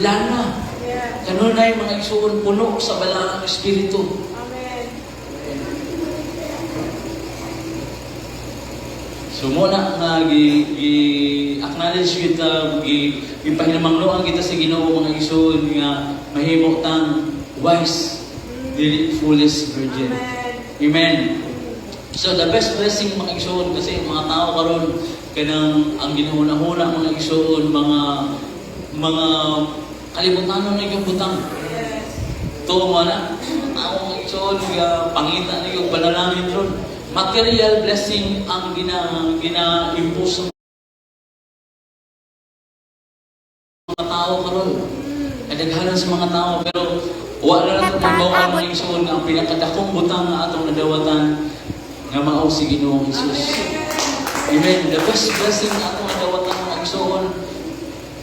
lana. Kanunay mga igsoon puno sa balang espiritu. So muna nga gi-acknowledge kita, gipahinamangloan kita sa Ginoo mga igsoon nga mahimo tang wise, dili foolish virgin. Amen. So the best blessing mga igsoon kasi mga tao karon kanang ang ginahuna-huna mga igsoon mga kalibutan ng mga butang. To mana tao mga igsoon nga pangita ni yung panalangin ron. Material blessing ang gina-impose sa mga tao karon. Kadaghanan sa mga tao pero wala lang mabaw ang mga igsoon nga ang pinakadakong butang nga atong nadawatan nga mao si Ginoong Hesus. Amen. The best blessing na atong nadawatan mga igsoon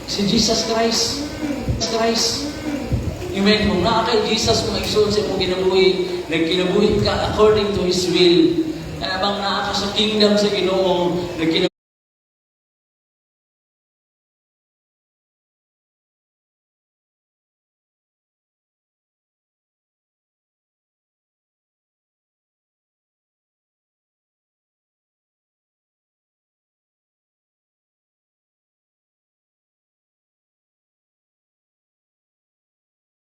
si Jesus Christ. Amen. Kung naa kay Jesus mga igsoon sa imong kinabuhi, nagkinabuhi ka according to His will. Bang naa ka sa kingdom sa Ginoo,